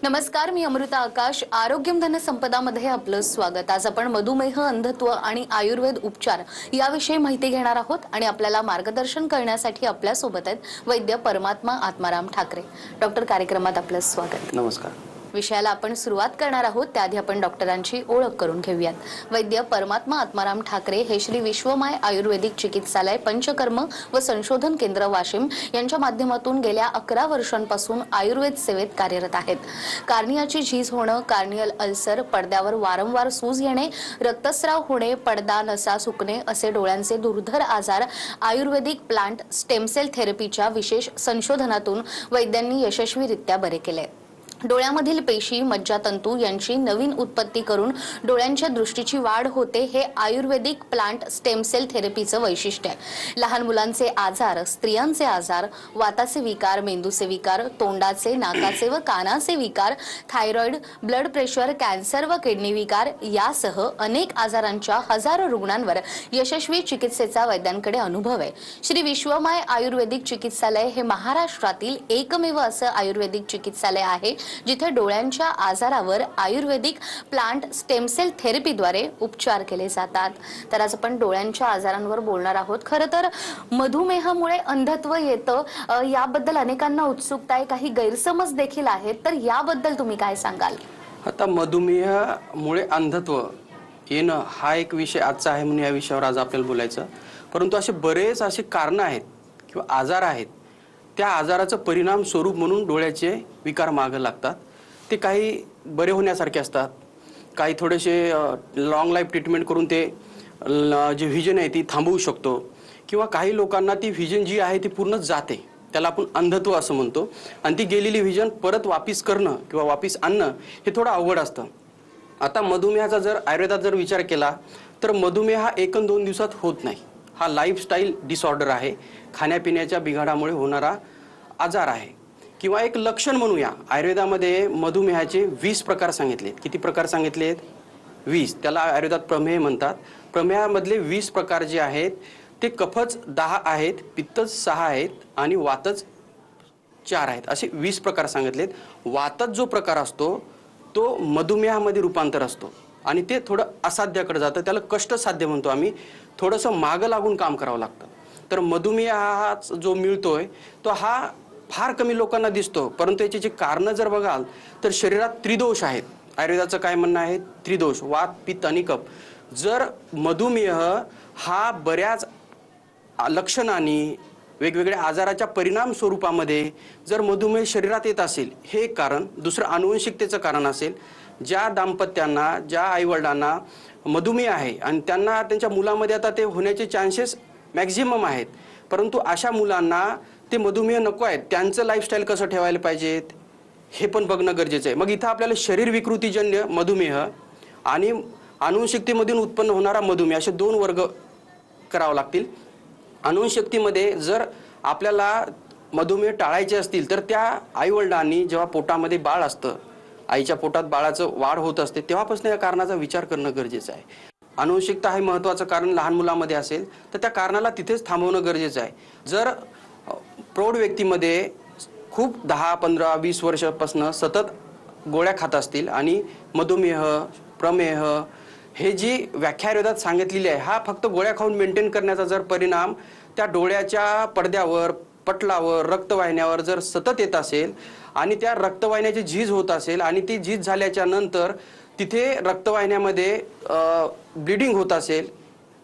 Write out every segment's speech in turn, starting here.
नमस्कार, मी अमृता आकाश. आरोग्यम धन संपदामध्ये आपलं स्वागत. आज आपण मधुमेह, अंधत्व आणि आयुर्वेद उपचार याविषयी माहिती घेणार आहोत आणि आपल्याला मार्गदर्शन करण्यासाठी आपल्या सोबत आहेत वैद्य परमात्मा आत्माराम ठाकरे. डॉक्टर, कार्यक्रमात आपलं स्वागत. नमस्कार. विषयाला आपण सुरुवात करणार आहोत त्याआधी आपण डॉक्टरांची ओळख करून घेऊयात. वैद्य परमात्मा आत्माराम ठाकरे हे श्री विश्वमाय आयुर्वेदिक चिकित्सालय, पंचकर्म व संशोधन केंद्र वाशिम यांच्या माध्यमातून गेल्या 11 वर्षांपासून आयुर्वेद सेवेत कार्यरत आहेत. कार्नियाची झीज होणं, कार्नियल अल्सर, पडद्यावर वारंवार सूज येणे, रक्तस्राव होणे, पडदा नसा सुकणे असे डोळ्यांचे दुर्धर आजार आयुर्वेदिक प्लांट स्टेम सेल थेरपीच्या विशेष संशोधनातून वैद्यांनी यशस्वीरित्या बरे केले. डोळ्यामधील पेशी, मज्जातंतू यांची नवीन उत्पत्ती करून डोळ्यांच्या दृष्टीची वाढ होते, हे आयुर्वेदिक प्लांट स्टेम सेल थेरपीचं वैशिष्ट्य आहे. लहान मुलांचे आजार, स्त्रियांचे आजार, वाताचे विकार, मेंदूचे विकार, तोंडाचे, नाकाचे व कानाचे विकार, थायरॉइड, ब्लड प्रेशर, कॅन्सर व किडनी विकार यासह अनेक आजारांच्या हजारो रुग्णांवर यशस्वी चिकित्सेचा वैद्यांकडे अनुभव आहे. श्री विश्वमाय आयुर्वेदिक चिकित्सालय हे महाराष्ट्रातील एकमेव असं आयुर्वेदिक चिकित्सालय आहे जिथे डोळ्यांच्या आजारावर आयुर्वेदिक प्लांट स्टेम सेल थेरपीद्वारे उपचार केले जातात. तर आज आपण डोळ्यांच्या आजारांवर बोलणार आहोत. खरं तर मधुमेहामुळे अंधत्व येतं, याबद्दल अनेकांना उत्सुकता आहे, काही गैरसमज देखील आहेत. तर याबद्दल तुम्ही काय सांगाल? आता मधुमेहामुळे अंधत्व येणं हा एक विषय आजचा आहे म्हणून या विषयावर आज आपल्याला बोलायचं. परंतु असे बरेच असे कारणं आहेत किंवा आजार आहेत, त्या आजाराचं परिणाम स्वरूप म्हणून डोळ्याचे विकार मागे लागतात. ते काही बरे होण्यासारखे असतात, काही थोडेसे लॉंग लाईफ ट्रीटमेंट करून ते जे व्हिजन आहे ती थांबवू शकतो, किंवा काही लोकांना ती व्हिजन जी आहे ती पूर्ण जाते, त्याला आपण अंधत्व असं म्हणतो. आणि ती गेलेली व्हिजन परत वापिस करणं किंवा वापिस आणणं हे थोडं अवघड असतं. आता मधुमेहाचा जर आयुर्वेदात जर विचार केला तर मधुमेह हा 1-2 दिवसात होत नाही. हा लाईफस्टाईल डिसऑर्डर आहे, खाण्यापिण्याच्या बिघाडामुळे होणारा आजार आहे, किंवा एक लक्षण म्हणूया. आयुर्वेदामध्ये मधुमेहाचे 20 प्रकार सांगितलेत. किती प्रकार सांगितलेत? 20. त्याला आयुर्वेदात प्रमेह म्हणतात. प्रमेहामधले 20 प्रकार जे आहेत ते कफच 10 आहेत, पित्तच 6 आहेत आणि वातच 4 आहेत. असे 20 प्रकार सांगितलेत. वातच जो प्रकार असतो तो मधुमेहामध्ये रूपांतर असतो आणि ते थोडं असाध्याकडे जातं, त्याला कष्टसाध्य म्हणतो आम्ही. थोडंसं मागं लागून काम करावं लागतं. तर मधुमेह हा जो मिळतोय तो हा फार कमी लोकांना दिसतो. परंतु याची जी कारणं जर बघाल तर शरीरात त्रिदोष आहेत. आयुर्वेदाचं काय म्हणणं आहे? त्रिदोष, वात, पित्त आणि कफ. जर मधुमेह हा बऱ्याच लक्षणांनी, वेगवेगळ्या आजाराच्या परिणाम स्वरूपामध्ये जर मधुमेह शरीरात येत असेल, हे एक कारण. दुसरं अनुवंशिकतेचं कारण असेल. ज्या दाम्पत्यांना, ज्या आईवडिलांना मधुमेह आहे आणि त्यांना त्यांच्या मुलामध्ये आता ते होण्याचे चान्सेस मॅक्झिमम आहेत, परंतु अशा मुलांना ते मधुमेह नको आहेत, त्यांचं लाईफस्टाईल कसं ठेवायला पाहिजेत हे पण बघणं गरजेचं आहे. मग इथं आपल्याला शरीर विकृतीजन्य मधुमेह आणि अनुवंशिकतेमधून उत्पन्न होणारा मधुमेह असे 2 वर्ग करावे लागतील. अनुवंशिकतेमध्ये जर आपल्याला मधुमेह टाळायचे असतील तर त्या आईवडिलांनी जेव्हा पोटामध्ये बाळ असतं, आईच्या पोटात बाळाचं वाढ होत असते, तेव्हापासून या कारणाचा विचार करणं गरजेचं आहे. अनुवंशिकता हे महत्त्वाचं कारण लहान मुलामध्ये असेल तर त्या कारणाला तिथेच थांबवणं गरजेचं आहे. जर प्रौढ व्यक्तीमध्ये खूप 10, 15, 20 वर्षापासून सतत गोळ्या खात असतील आणि मधुमेह, प्रमेह हे जी व्याख्या आयुर्वेदात सांगितलेली आहे, हा फक्त गोळ्या खाऊन मेंटेन करण्याचा जर परिणाम त्या डोळ्याच्या पडद्यावर, पटलावर, रक्तवाहिन्यावर जर सतत येत असेल आणि त्या रक्तवाहिन्याची झीज होत असेल आणि ती झीज झाल्याच्या नंतर तिथे रक्तवाहिन्यामध्ये ब्लिडिंग होत असेल,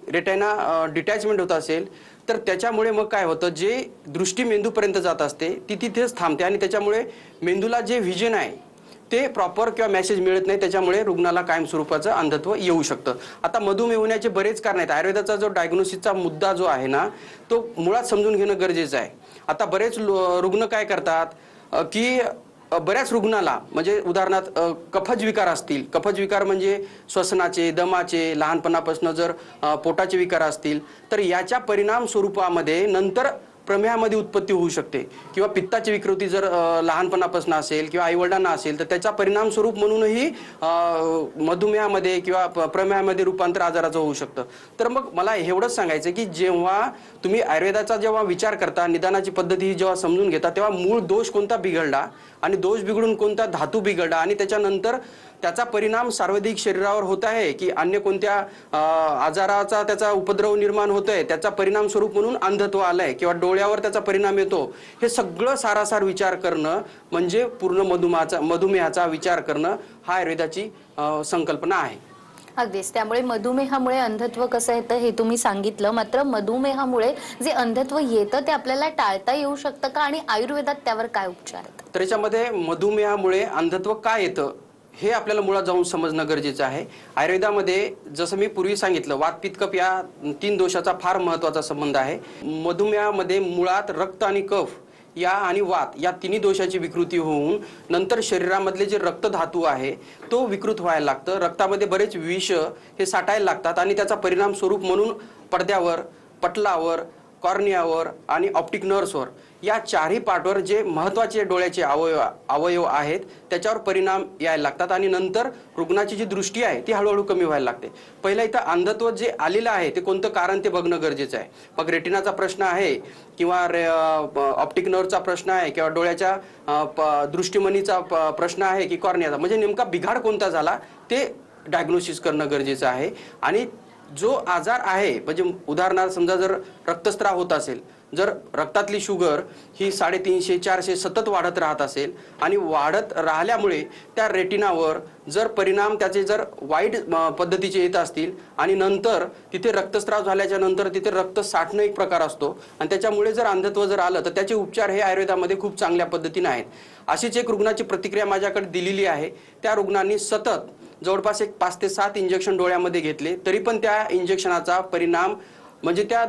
रेटिना डिटॅचमेंट होत असेल, तर त्याच्यामुळे मग काय होतं, जे दृष्टी मेंदूपर्यंत जात असते ती तिथेच थांबते आणि त्याच्यामुळे मेंदूला जे व्हिजन आहे ते प्रॉपर किंवा मेसेज मिळत नाही. त्याच्यामुळे रुग्णाला कायमस्वरूपाचं अंधत्व येऊ शकतं. आता मधुमेह होण्याचे बरेच कारण आहेत. आयुर्वेदाचा जो डायग्नोसिसचा मुद्दा जो आहे ना, तो मुळात समजून घेणं गरजेचं आहे. आता बरेच रुग्ण काय करतात की बऱ्याच रुग्णाला, म्हणजे उदाहरणार्थ कफज विकार असतील, कफज विकार म्हणजे श्वसनाचे, दमाचे, लहानपणापासून जर पोटाचे विकार असतील तर याच्या परिणाम स्वरूपामध्ये नंतर प्रमेहामध्ये उत्पत्ती होऊ शकते किंवा पित्ताची विकृती जर लहानपणापासून असेल किंवा आईवडिलांना असेल तर त्याचा परिणाम स्वरूप म्हणूनही मधुमेहामध्ये किंवा प्रमेहामध्ये रूपांतर आजाराचं होऊ शकतं. तर मग मला एवढंच सांगायचं की जेव्हा तुम्ही आयुर्वेदाचा जेव्हा विचार करता, निदानाची पद्धती ही जेव्हा समजून घेता, तेव्हा मूळ दोष कोणता बिघडला आणि दोष बिघडून कोणता धातू बिघडला आणि त्याच्यानंतर त्याचा परिणाम सार्वजनिक शरीरावर होत आहे की अन्य कोणत्या आजाराचा त्याचा उपद्रव निर्माण होतोय, त्याचा परिणाम स्वरूप म्हणून अंधत्व आलंय किंवा डोळ्यावर त्याचा परिणाम येतो, हे सगळं सारासार विचार करणं म्हणजे पूर्ण मधुमेहाचा विचार करणं हा आयुर्वेदाची संकल्पना आहे. अगदीच. त्यामुळे मधुमेहामुळे अंधत्व कसं येतं हे तुम्ही सांगितलं. मात्र मधुमेहामुळे जे अंधत्व येतं ते आपल्याला टाळता येऊ शकतं का आणि आयुर्वेदात त्यावर काय उपचार आहेत? तर याच्यामध्ये मधुमेहामुळे अंधत्व का येतं हे आपल्याला मुळात जाऊन समजणं गरजेचं आहे. आयुर्वेदामध्ये जसं मी पूर्वी सांगितलं, वात पित्त कफ या 3 दोषाचा फार महत्त्वाचा संबंध आहे. मधुमेहामध्ये मुळात रक्त आणि कफ या आणि वात या तिन्ही दोषाची विकृती होऊन नंतर शरीरामधले जे रक्तधातू आहे तो विकृत व्हायला लागतं. रक्तामध्ये बरेच विष हे साठायला लागतात आणि त्याचा परिणाम स्वरूप म्हणून पडद्यावर, पटलावर, कॉर्नियावर आणि ऑप्टिक नर्व्हवर या चारही पार्टवर जे महत्त्वाचे डोळ्याचे अवयव आहेत त्याच्यावर परिणाम यायला लागतात आणि नंतर रुग्णाची जी दृष्टी आहे ती हळूहळू कमी व्हायला लागते. पहिला इथं अंधत्व जे आलेलं आहे ते कोणतं कारण ते बघणं गरजेचं आहे. मग रेटिनाचा प्रश्न आहे किंवा ऑप्टिक नर्व्हचा प्रश्न आहे किंवा डोळ्याच्या दृष्टिमनीचा प्रश्न आहे की कॉर्नियाचा, म्हणजे नेमका बिघाड कोणता झाला ते डायग्नोसिस करणं गरजेचं आहे. आणि जो आजार आहे म्हणजे उदाहरणार्थ समजा जर रक्तस्राव होत असेल, जर रक्तातली शुगर ही 350 400 सतत वाढत राहत असेल आणि वाढत राहिल्यामुळे त्या रेटिनावर जर परिणाम त्याचे जर वाईट पद्धतीचे येत असतील आणि नंतर तिथे रक्तस्राव झाल्याच्या नंतर तिथे रक्त साठणं एक प्रकार असतो आणि त्याच्यामुळे जर अंधत्व जर आलं तर त्याचे उपचार हे आयुर्वेदामध्ये खूप चांगल्या पद्धतीने आहेत. अशीच एक रुग्णाची प्रतिक्रिया माझ्याकडे दिलेली आहे. त्या रुग्णांनी सतत जवळपास एक 5 ते 7 इंजेक्शन डोळ्यामध्ये घेतले तरी पण त्या इंजेक्शनाचा परिणाम म्हणजे त्या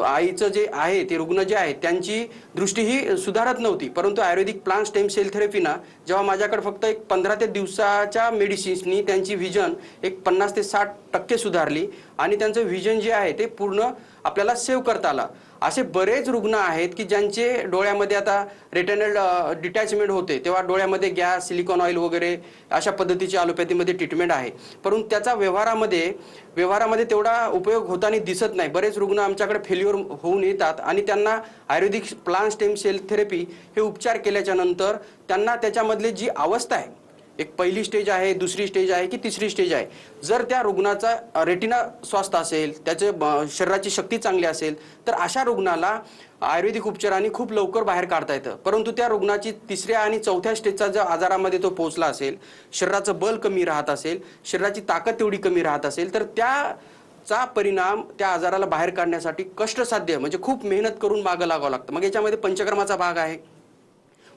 आईचं जे आहे ते रुग्ण जे आहे त्यांची दृष्टी ही सुधारत नव्हती. परंतु आयुर्वेदिक प्लांट स्टेम सेल थेरपीना जेव्हा माझ्याकडे फक्त एक 15 ते दिवसाच्या मेडिसिन्सनी त्यांची व्हिजन एक 50 ते 60% सुधारली आणि त्यांचं व्हिजन जे आहे ते पूर्ण आपल्याला सेव्ह करता आलं. असे बरेच रुग्ण आहेत की ज्यांचे डोळ्यामध्ये आता रेटिनल डिटॅचमेंट होते तेव्हा डोळ्यामध्ये गॅस, सिलिकॉन ऑइल वगैरे अशा पद्धतीची ॲलोपॅथीमध्ये ट्रीटमेंट आहे, परंतु त्याचा व्यवहारामध्ये तेवढा उपयोग होताना दिसत नाही. बरेच रुग्ण आमच्याकडे फेल्युअर होऊन येतात आणि त्यांना आयुर्वेदिक प्लांट स्टेम सेल थेरपी हे उपचार केल्याच्या नंतर त्यांना त्याच्यामधली जी अवस्था आहे, एक पहिली स्टेज आहे, दुसरी स्टेज आहे की तिसरी स्टेज आहे, जर त्या रुग्णाचा रेटिना स्वस्थ असेल, त्याचे शरीराची शक्ती चांगली असेल तर अशा रुग्णाला आयुर्वेदिक उपचारांनी खूप लवकर बाहेर काढता येतं. परंतु त्या रुग्णाची 3ऱ्या आणि 4थ्या स्टेजचा जर आजारामध्ये तो पोहोचला असेल, शरीराचं बल कमी राहत असेल, शरीराची ताकद तेवढी कमी राहत असेल तर त्याचा परिणाम त्या आजाराला बाहेर काढण्यासाठी कष्टसाध्य म्हणजे खूप मेहनत करून मागं लागावं लागतं. मग याच्यामध्ये पंचकर्माचा भाग आहे.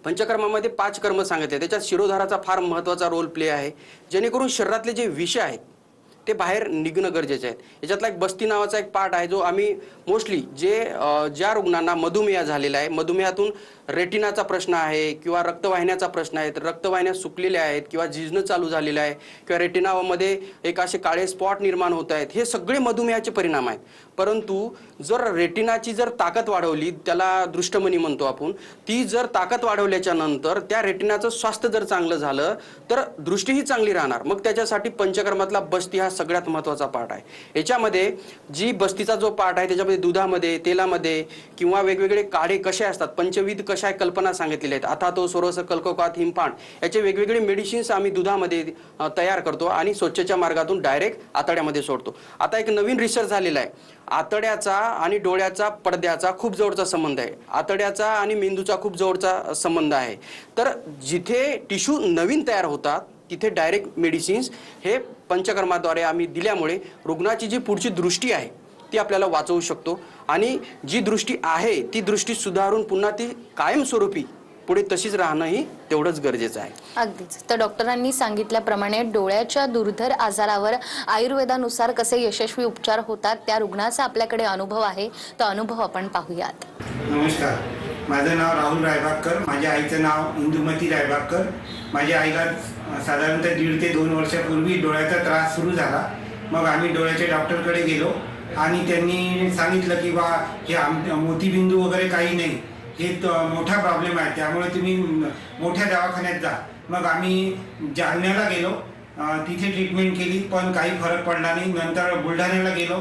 पंचकर्मामध्ये 5 कर्म सांगितले, त्याच्यात शिरोधाराचा फार महत्त्वाचा रोल प्ले आहे जेणेकरून शरीरातले जे विष आहेत ते बाहेर निघणं गरजेचे आहेत. याच्यातला एक बस्ती नावाचा एक पार्ट आहे जो आम्ही मोस्टली ज्या रुग्णांना मधुमेह झालेला आहे, मधुमेहातून रेटिनाचा प्रश्न आहे किंवा रक्तवाहिन्याचा प्रश्न आहे, तर रक्तवाहिन्या सुकलेल्या आहेत किंवा झिजणं चालू झालेलं आहे किंवा रेटिनामध्ये एक असे काळे स्पॉट निर्माण होत आहेत, हे सगळे मधुमेहाचे परिणाम आहेत. परंतु जर रेटिनाची जर ताकद वाढवली, त्याला दृष्टमनी म्हणतो आपण, ती जर ताकद वाढवल्याच्या नंतर त्या रेटिनाचं स्वास्थ्य जर चांगलं झालं तर दृष्टीही चांगली राहणार. मग त्याच्यासाठी पंचकर्मातला बस्ती हा सगळ्यात महत्त्वाचा पार्ट आहे. याच्यामध्ये जी बस्तीचा जो पार्ट आहे त्याच्यामध्ये दुधामध्ये, तेलामध्ये किंवा वेगवेगळे काढे कसे असतात, पंचविध कशा कल्पना सांगितलेल्या आहेत, अथातो, सोरस, कल्कोकात, हिमपान याचे वेगवेगळे मेडिसिन्स आम्ही दुधामध्ये तयार करतो आणि स्वच्छच्या मार्गातून डायरेक्ट आतड्यामध्ये सोडतो. आता एक नवीन रिसर्च झालेला आहे. आतड्याचा आणि डोळ्याचा पडद्याचा खूप जवळचा संबंध आहे, आतड्याचा आणि मेंदूचा खूप जवळचा संबंध आहे. तर जिथे टिश्यू नवीन तयार होतात तिथे डायरेक्ट मेडिसिन्स हे पंचकर्माद्वारे आम्ही दिल्यामुळे रुग्णाची जी पुढची दृष्टी आहे ती आपल्याला वाचवू शकतो आणि जी दृष्टी आहे ती दृष्टी सुधारून पुन्हा ती कायमस्वरूपी पुढे तशीच राहणंही तेवढंच गरजेचं आहे. अगदीच. तर डॉक्टरांनी सांगितल्याप्रमाणे डोळ्याच्या दुर्धर आजारावर आयुर्वेदानुसार कसे यशस्वी उपचार होतात त्या रुग्णाचा आपल्याकडे अनुभव आहे, तो अनुभव आपण पाहूयात. नमस्कार, माझं नाव राहुल रायबागकर, माझ्या आईचं नाव इंदुमती रायबागकर. माझ्या आईला साधारणतः 1.5 ते 2 वर्षापूर्वी डोळ्याचा त्रास सुरू झाला. मग आम्ही डोळ्याच्या डॉक्टरकडे गेलो. आणि त्यांनी सांगितलं की बा हे मोतीबिंदू वगैरे काही नाही, हे मोठा प्रॉब्लेम आहे, त्यामुळे तुम्ही मोठ्या दवाखान्यात जा. मग आम्ही जालन्याला गेलो, तिथे ट्रीटमेंट केली, पण काही फरक पडला नाही. नंतर बुलढाण्याला गेलो.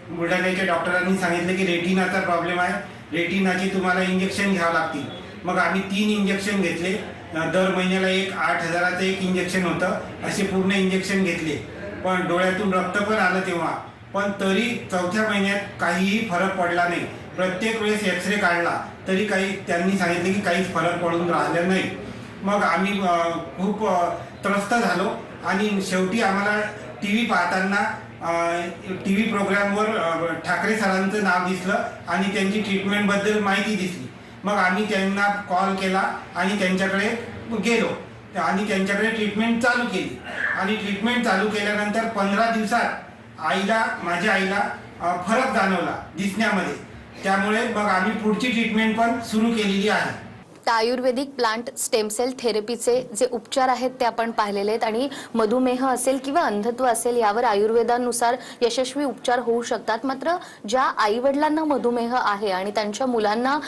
बुलढाण्याच्या डॉक्टरांनी सांगितलं की रेटिनाचा प्रॉब्लेम आहे, रेटिनाचे तुम्हाला इंजेक्शन घ्यावं लागतील. मग आम्ही 3 इंजेक्शन घेतले. दर महिन्याला 8,000चं एक इंजेक्शन होतं. असे पूर्ण इंजेक्शन घेतले, पण डोळ्यातून रक्त पण आलं तेव्हा, पण तरी 4थ्या महिन्यात काहीही फरक पडला नाही. प्रत्येक वेळेस एक्सरे काढला तरी त्यांनी सांगितलं की काहीच फरक पडून राहिला नाही. मग आम्ही खूप त्रस्त झालो आणि शेवटी आम्हाला TV पाहताना TV प्रोग्रामवर ठाकरे सरांचं नाव दिसलं आणि त्यांची ट्रीटमेंटबद्दल माहिती दिसली. मग आम्ही त्यांना कॉल केला आणि त्यांच्याकडे गेलो आणि त्यांच्याकडे ट्रीटमेंट चालू केली. आणि ट्रीटमेंट चालू केल्यानंतर 15 दिवसात माझ्या आईला फरक जाणवला दिसण्यामध्ये. त्यामुळे मग आम्ही पुढची ट्रीटमेंट पण सुरू केलेली आहे. तर आयुर्वेदिक प्लांट स्टेम सेल थेरपीचे जे उपचार आहेत ते आपण पाहिलेले आहेत आणि मधुमेह असेल किंवा अंधत्व असेल यावर आयुर्वेदानुसार यशस्वी उपचार होऊ शकतात. मात्र ज्या आईवडिलांना मधुमेह आहे आणि त्यांच्या मुलांना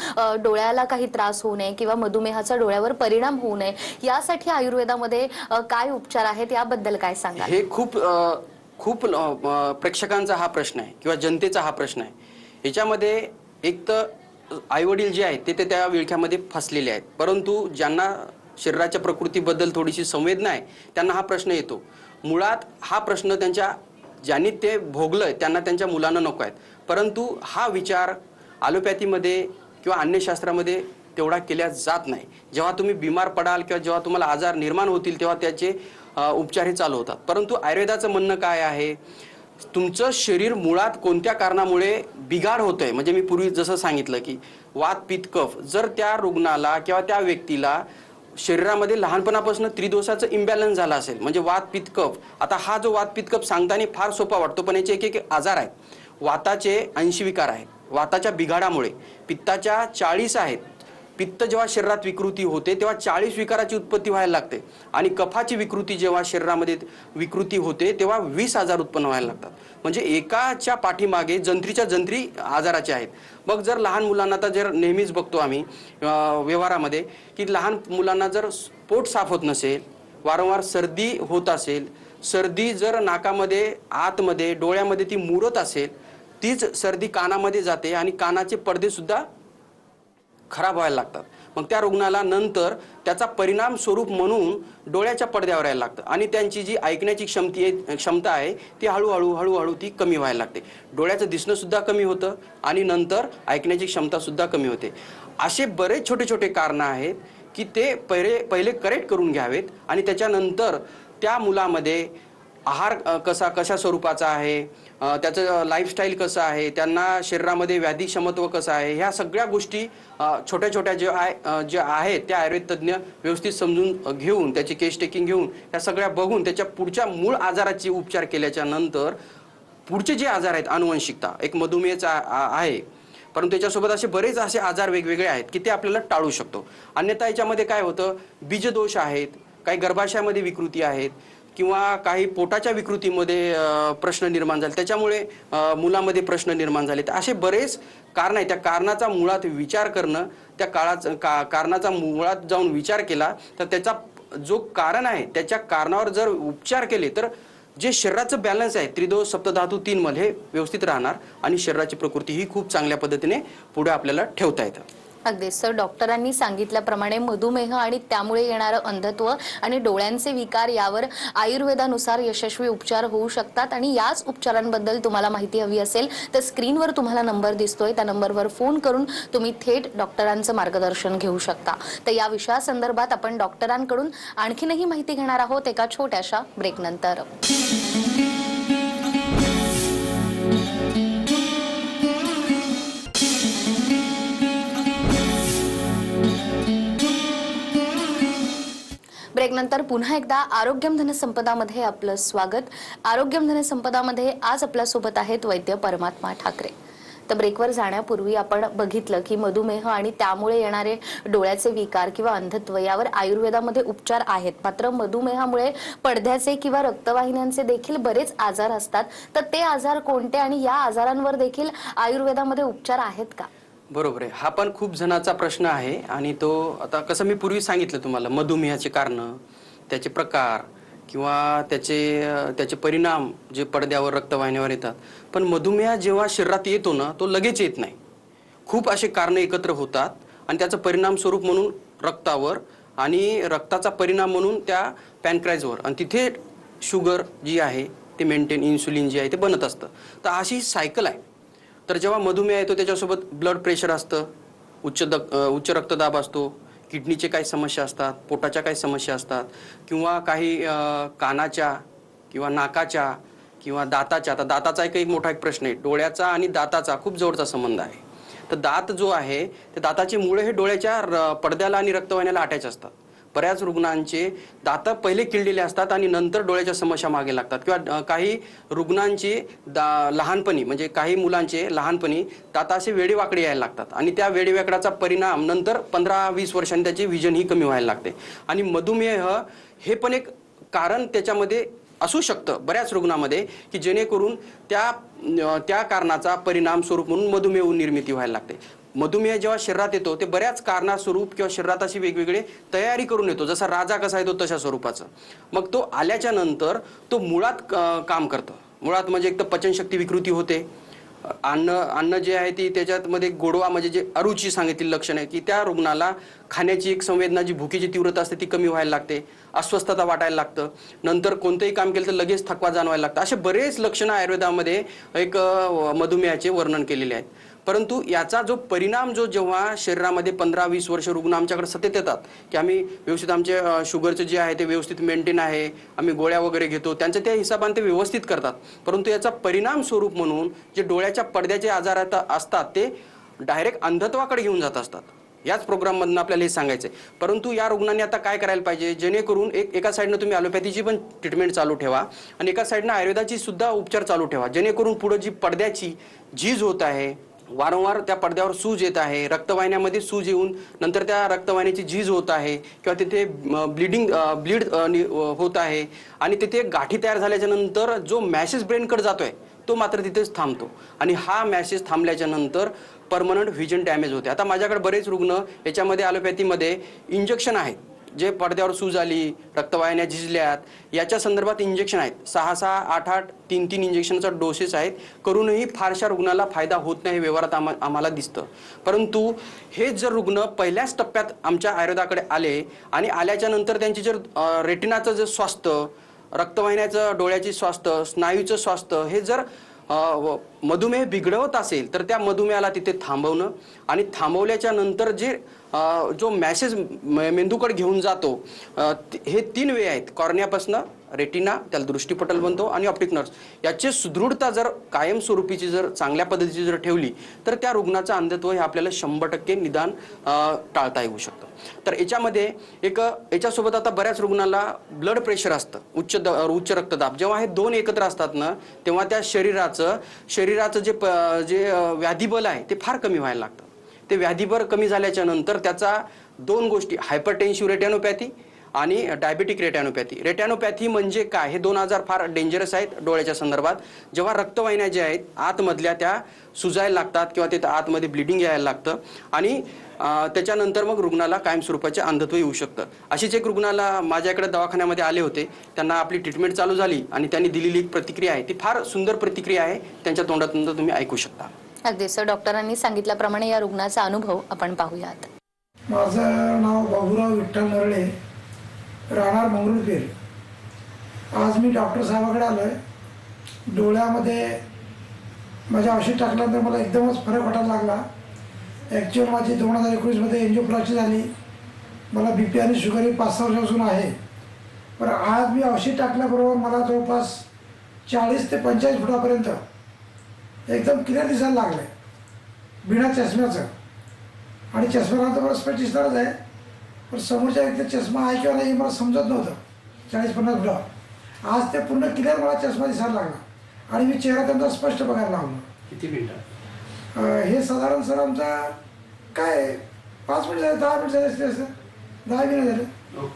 डोळ्याला काही त्रास होऊ नये किंवा मधुमेहाचा डोळ्यावर परिणाम होऊ नये यासाठी आयुर्वेदामध्ये काय उपचार आहेत याबद्दल काय सांगाल? हे खूप प्रेक्षकांचा हा प्रश्न आहे किंवा जनतेचा हा प्रश्न आहे. याच्यामध्ये एक तर आईवडील जे आहेत ते त्या विळख्यामध्ये फसलेले आहेत, परंतु ज्यांना शरीराच्या प्रकृतीबद्दल थोडीशी संवेदना आहे त्यांना हा प्रश्न येतो. मुळात हा प्रश्न ज्यांनी ते भोगलंय त्यांना त्यांच्या मुलांना नको आहेत, परंतु हा विचार ॲलोपॅथीमध्ये किंवा अन्य शास्त्रामध्ये तेवढा केल्या जात नाही. जेव्हा तुम्ही बिमार पडाल किंवा जेव्हा तुम्हाला आजार निर्माण होतील तेव्हा त्याचे उपचार हे चालू होतात. परंतु आयुर्वेदाचं म्हणणं काय आहे, तुमचं शरीर मुळात कोणत्या कारणामुळे बिघाड होतोय, म्हणजे मी पूर्वी जसं सांगितलं की वात पित्त कफ, जर त्या रुग्णाला किंवा त्या व्यक्तीला शरीरामध्ये लहानपणापासून त्रिदोषाचं इम्बॅलन्स झाला असेल, म्हणजे वात पित्त कफ. आता हा जो वात पित्त कफ सांगताना फार सोपा वाटतो, पण याचे एक आजार आहेत. वाताचे 80 विकार आहेत वाताच्या बिघाडामुळे, पित्ताच्या 40 आहेत. पित्त जेव्हा शरीरात विकृती होते तेव्हा 40 विकाराची उत्पत्ती व्हायला लागते आणि कफाची विकृती जेव्हा शरीरामध्ये विकृती होते तेव्हा 20 आजार उत्पन्न व्हायला लागतात. म्हणजे एकाच्या पाठीमागे जंत्रीच्या जंत्री आजाराचे आहेत. मग जर लहान मुलांना, तर जर नेहमीच बघतो आम्ही व्यवहारामध्ये की लहान मुलांना जर पोट साफ होत नसेल, वारंवार सर्दी होत असेल, सर्दी जर नाकामध्ये आतमध्ये डोळ्यामध्ये ती मुरत असेल, तीच सर्दी कानामध्ये जाते आणि कानाचे पडदे सुद्धा खराब व्हायला लागतात. मग त्या रुग्णाला नंतर त्याचा परिणाम स्वरूप म्हणून डोळ्याच्या पडद्यावर यायला लागतं आणि त्यांची जी ऐकण्याची क्षमता आहे ती हळूहळू ती कमी व्हायला लागते. डोळ्याचं दिसणं सुद्धा कमी होतं आणि नंतर ऐकण्याची क्षमता सुद्धा कमी होते. असे बरेच छोटे छोटे कारणं आहेत की ते पहिले करेक्ट करून घ्यावेत आणि त्याच्यानंतर त्या मुलामध्ये आहार कशा स्वरूपाचा आहे, त्याचं लाईफस्टाईल कसं आहे, त्यांना शरीरामध्ये व्याधी क्षमत्व कसं आहे, ह्या सगळ्या गोष्टी छोट्या छोट्या ज्या आहेत त्या आयुर्वेद तज्ज्ञ व्यवस्थित समजून घेऊन, त्याची केस टेकिंग घेऊन, त्या सगळ्या बघून त्याच्या पुढच्या मूळ आजाराचे उपचार केल्याच्या नंतर पुढचे जे आजार आहेत, अनुवंशिकता एक मधुमेहचा आहे, परंतु त्याच्यासोबत असे बरेच असे आजार वेगवेगळे आहेत की ते आपल्याला टाळू शकतो. अन्यथा याच्यामध्ये काय होतं, बीजदोष आहेत, काही गर्भाशयामध्ये विकृती आहेत किंवा काही पोटाच्या विकृतीमध्ये प्रश्न निर्माण झाले, त्याच्यामुळे मुलामध्ये प्रश्न निर्माण झाले. तर असे बरेच कारण आहेत. त्या कारणाचा मुळात विचार करणं, त्या कारणाचा मुळात जाऊन विचार केला तर त्याचा जो कारण आहे त्याच्या कारणावर जर उपचार केले तर जे शरीराचं बॅलन्स आहे, त्रिदोष सप्तधातू 3 मल, हे व्यवस्थित राहणार आणि शरीराची प्रकृती ही खूप चांगल्या पद्धतीने पुढे आपल्याला ठेवता येतं. अगदी सर, डॉक्टरांनी सांगितल्याप्रमाणे मधुमेह आणि त्यामुळे येणारं अंधत्व आणि डोळ्यांचे विकार यावर आयुर्वेदानुसार यशस्वी उपचार होऊ शकतात आणि याच उपचारांबद्दल तुम्हाला माहिती हवी असेल तर स्क्रीनवर तुम्हाला नंबर दिसतोय, त्या नंबरवर फोन करून तुम्ही थेट डॉक्टरांचं मार्गदर्शन घेऊ शकता. तर या विषयासंदर्भात आपण डॉक्टरांकडून आणखीनही माहिती घेणार आहोत एका छोट्याशा ब्रेकनंतर. ब्रेकनंतर पुन्हा एकदा आरोग्यम धनसंपदामध्ये आपलं स्वागत. आरोग्यम धनसंपदामध्ये आज आपल्यासोबत आहेत वैद्य परमात्मा ठाकरे. तर ब्रेकवर जाण्यापूर्वी आपण बघितलं की मधुमेह आणि त्यामुळे येणारे डोळ्याचे विकार किंवा अंधत्व यावर आयुर्वेदामध्ये उपचार आहेत. मात्र मधुमेहामुळे पडद्याचे किंवा रक्तवाहिन्यांचे देखील बरेच आजार असतात. तर ते आजार कोणते आणि या आजारांवर देखील आयुर्वेदामध्ये उपचार आहेत का? बरोबर आहे. हा पण खूप जणांचा प्रश्न आहे आणि तो आता कसं मी पूर्वी सांगितलं तुम्हाला, मधुमेहाचे कारणं, त्याचे प्रकार किंवा त्याचे परिणाम जे पडद्यावर रक्तवाहिन्यावर येतात. पण मधुमेह जेव्हा शरीरात येतो ना, तो लगेच येत नाही. खूप असे कारणं एकत्र होतात आणि त्याचं परिणाम स्वरूप म्हणून रक्तावर आणि रक्ताचा परिणाम म्हणून त्या पॅनक्रायजवर आणि तिथे शुगर जी आहे ते मेंटेन, इन्सुलिन जे आहे ते बनत असतं. तर अशी सायकल आहे. तर जेव्हा मधुमेह येतो त्याच्यासोबत ब्लड प्रेशर असतं, उच्च रक्तदाब असतो, किडनीचे काही समस्या असतात, पोटाच्या काही समस्या असतात किंवा काही कानाच्या किंवा नाकाच्या किंवा दाताच्या. आता दाताचा एक मोठा प्रश्न आहे. डोळ्याचा आणि दाताचा खूप जवळचा संबंध आहे. तर दात जो आहे ते दाताचे मुळे हे डोळ्याच्या पडद्याला आणि रक्तवाहिन्याला अटॅच असतात. बऱ्याच रुग्णांचे दात पहिले किडलेले असतात आणि नंतर डोळ्याच्या समस्या मागे लागतात किंवा काही रुग्णांचे लहानपणी म्हणजे काही मुलांचे लहानपणी दात असे वेडेवाकडे यायला लागतात आणि त्या वेडेवाकडाचा परिणाम नंतर 15-20 वर्षांनी त्याची विजन ही कमी व्हायला लागते. आणि मधुमेह हे पण एक कारण त्याच्यामध्ये असू शकतं बऱ्याच रुग्णांमध्ये की जेणेकरून त्या कारणाचा परिणाम स्वरूप म्हणून मधुमेह निर्मिती व्हायला लागते. मधुमेह जेव्हा शरीरात येतो ते बऱ्याच कारणास्वरूप किंवा शरीरात अशी वेगवेगळे तयारी करून येतो. जसा राजा कसा येतो तशा स्वरूपाचं. मग तो आल्याच्या नंतर तो मुळात काम करतं. मुळात म्हणजे एक तर पचनशक्ती विकृती होते. अन्न जे आहे ती त्याच्यामध्ये गोडवा म्हणजे जे अरुची सांगितलेली लक्षण आहे की त्या रुग्णाला खाण्याची एक संवेदना जी भुकीची तीव्रता असते ती कमी व्हायला लागते, अस्वस्थता वाटायला लागतं, नंतर कोणतंही काम केलं तर लगेच थकवा जाणवायला लागतं. असे बरेच लक्षणं आयुर्वेदामध्ये एक मधुमेहाचे वर्णन केलेले आहेत. परंतु याचा जो परिणाम जेव्हा शरीरामध्ये 15-20 वर्ष रुग्ण आमच्याकडे सतत येतात की आम्ही व्यवस्थित आमचे शुगरचं जे आहे ते व्यवस्थित मेंटेन आहे, आम्ही गोळ्या वगैरे घेतो, त्यांच्या त्या हिशोबाने ते व्यवस्थित करतात. परंतु याचा परिणाम स्वरूप म्हणून जे डोळ्याच्या पडद्याचे आजार असतात ते डायरेक्ट अंधत्वाकडे घेऊन जात असतात. याच प्रोग्राममधून आपल्याला हे सांगायचं आहे. परंतु या रुग्णांनी आता काय करायला पाहिजे, जेणेकरून एका साईडनं तुम्ही ॲलोपॅथीची पण ट्रीटमेंट चालू ठेवा आणि एका साईडनं आयुर्वेदाची सुद्धा उपचार चालू ठेवा, जेणेकरून पुढे जी पडद्याची झीज होत आहे, वारंवार त्या पडद्यावर सूज येत आहे, रक्तवाहिन्यामध्ये सूज येऊन नंतर त्या रक्तवाहिन्याची झीज होत आहे किंवा तिथे ब्लीड होत आहे आणि तिथे गाठी तयार झाल्याच्या नंतर जो मॅसेज ब्रेनकडे जातोय तो मात्र तिथेच थांबतो आणि हा मॅसेज थांबल्याच्या नंतर परमनंट व्हिजन डॅमेज होते. आता माझ्याकडे बरेच रुग्ण याच्यामध्ये ॲलोपॅथीमध्ये इंजेक्शन आहेत, जे पडद्यावर सूज आली, रक्तवाहिन्या झिजल्यात, याच्या संदर्भात इंजेक्शन आहेत. 6-6, 8-8, 3-3 इंजेक्शनचा डोसेस आहेत. करूनही फारशा रुग्णाला फायदा होत नाही हे व्यवहारात आम्हाला दिसतं. परंतु हे जर रुग्ण पहिल्याच टप्प्यात आमच्या आयुर्वेदाकडे आले आणि आल्याच्या नंतर त्यांची जर रेटिनाचं जे स्वास्थ्य, रक्तवाहिन्याचं डोळ्याची स्वास्थ्य, स्नायूचं स्वास्थ्य हे जर मधुमेह बिघडवत असेल तर त्या मधुमेहाला तिथे थांबवणं आणि थांबवल्याच्या नंतर जो मॅसेज मेंदूकडे घेऊन जातो हे 3 वे आहेत. कॉर्नियापासून रेटिना, त्याला दृष्टीपटल बनतो आणि ऑप्टिक नर्व्स, याची सुदृढता जर कायमस्वरूपीची जर चांगल्या पद्धतीची जर ठेवली तर त्या रुग्णाचं अंधत्व हे आपल्याला 100% निदान टाळता येऊ शकतं. तर याच्यामध्ये याच्यासोबत आता बऱ्याच रुग्णाला ब्लड प्रेशर असतं, उच्च रक्तदाब. जेव्हा हे 2 एकत्र असतात ना तेव्हा त्या शरीराचं जे व्याधिबल आहे ते फार कमी व्हायला लागतं. ते व्याधिबल कमी झाल्याच्या नंतर त्याचा 2 गोष्टी, हायपरटेन्सिव्ह रेटिनोपॅथी आणि डायबेटिक रेटिनोपॅथी. रेटिनोपॅथी म्हणजे काय, हे 2 आजार फार डेंजरस आहेत डोळ्याच्या संदर्भात. जेव्हा रक्तवाहिन्या ज्या आहेत आतमधल्या त्या सुजायला लागतात किंवा ते आतमध्ये ब्लिडिंग यायला लागतं आणि त्याच्यानंतर मग रुग्णाला कायमस्वरूपाचे अंधत्व येऊ शकतं. अशीच एक रुग्णाला माझ्याकडे दवाखान्यामध्ये आले होते. त्यांना आपली ट्रीटमेंट चालू झाली आणि त्यांनी दिलेली एक प्रतिक्रिया आहे ती फार सुंदर प्रतिक्रिया आहे, त्यांच्या तोंडातून तुम्ही ऐकू शकता. अगदी सर, डॉक्टरांनी सांगितल्याप्रमाणे या रुग्णाचा अनुभव आपण पाहूयात. माझं नाव बाबूराव विठ्ठल नरळे, राहणार मंगरुळपीर. आज मी डॉक्टर साहेबाकडे आलो आहे. डोळ्यामध्ये माझ्या औषध टाकल्यानंतर मला एकदमच फरक वाटायला लागला. ॲक्च्युअल माझी 2019मध्ये एन्जिओप्लास्टी झाली. मला BP आणि शुगर ही 5-6 वर्षापासून आहे. पण आज मी औषध टाकल्याबरोबर मला जवळपास 40 ते 45 फुटापर्यंत एकदम क्लिअर दिसायला लागलं आहे बिना चष्म्याचं. आणि चष्म्यानंतर मला स्पष्ट दिसणारच आहे, पण समोरच्या व्यक्ती चष्मा आहे किंवा नाही हे मला समजत नव्हतं 40-50 फुटावर. आज ते पूर्ण क्लिअर मला चष्मा दिसायला लागला आणि मी चेहरा त्यांचा स्पष्ट बघायला लागलो. किती मिनिटं? हे साधारण सर आमचा काय 5 मिनिट झाले, 10 मिनिट झाले असते, असं 10 मिनिट झाले.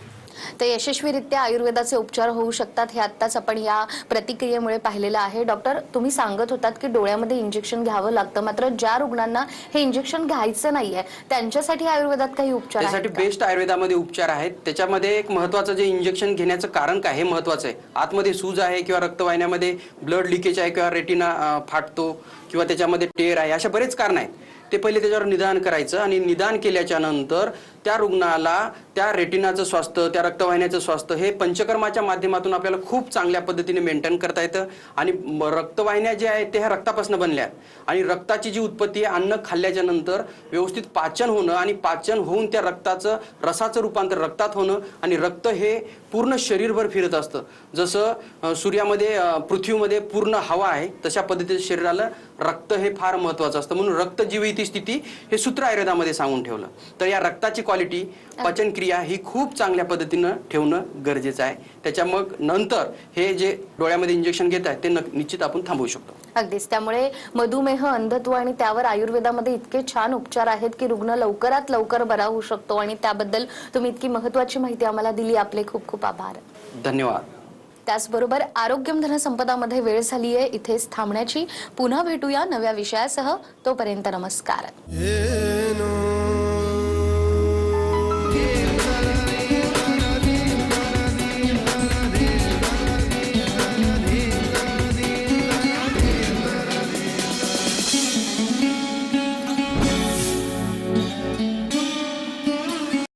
तर यशस्वीरित्या आयुर्वेदाचे उपचार होऊ शकतात हे आत्ताच आपण या प्रतिक्रियेमुळे पाहिलेलं आहे. डॉक्टर, तुम्ही सांगत होतात की डोळ्यामध्ये इंजेक्शन घ्यावं लागतं, मात्र ज्या रुग्णांना हे इंजेक्शन घ्यायचं नाहीये त्यांच्यासाठी आयुर्वेदात काही उपचार आहेत त्यासाठी का? बेस्ट आयुर्वेदामध्ये उपचार आहेत. त्याच्यामध्ये एक महत्त्वाचं जे इंजेक्शन घेण्याचं कारण काय हे महत्त्वाचं आहे. आतमध्ये सूज आहे किंवा रक्तवाहिन्यामध्ये ब्लड लिकेज आहे किंवा रेटिना फाटतो किंवा त्याच्यामध्ये टेर आहे, अशा बरेच कारण आहेत. ते पहिले त्याच्यावर निदान करायचं आणि निदान केल्याच्या नंतर त्या रुग्णाला त्या रेटिनाचं स्वास्थ्य, त्या रक्तवाहिन्याचं स्वास्थ्य हे पंचकर्माच्या माध्यमातून आपल्याला खूप चांगल्या पद्धतीने मेंटेन करता येतं. आणि रक्तवाहिन्या ज्या आहेत त्या ह्या रक्तापासून बनल्या आणि रक्ताची जी उत्पत्ती आहे अन्न खाल्ल्याच्या नंतर व्यवस्थित पाचन होणं आणि पाचन होऊन त्या रक्ताचं रसाचं रूपांतर रक्तात होणं आणि रक्त हे पूर्ण शरीरभर फिरत असतं. जसं सूर्यामध्ये पृथ्वीमध्ये पूर्ण हवा आहे तशा पद्धतीने शरीराला रक्त हे फार महत्त्वाचं असतं. म्हणून रक्तजीविती स्थिती हे सूत्र आयुर्वेदामध्ये सांगून ठेवलं. तर या रक्ताची क्वालिटी, पचनक्रिया ही खूप चांगल्या पद्धतीनं ठेवणं गरजेचं आहे. त्याच्या मग नंतर हे जे डोळ्यामध्ये इंजेक्शन घेत आहेत ते निश्चित आपण थांबवू शकतो. अगदीच. त्यामुळे मधुमेह, अंधत्व आणि त्यावर आयुर्वेदामध्ये इतके छान उपचार आहेत की रुग्ण लवकरात लवकर बरा होऊ शकतो आणि त्याबद्दल तुम्ही इतकी महत्त्वाची माहिती आम्हाला दिली. आपले खूप खूप आभार. धन्यवाद. त्याचबरोबर आरोग्यम धनसंपदामध्ये वेळ झाली आहे इथेच थांबण्याची. पुन्हा भेटूया नव्या विषयासह. तोपर्यंत नमस्कार.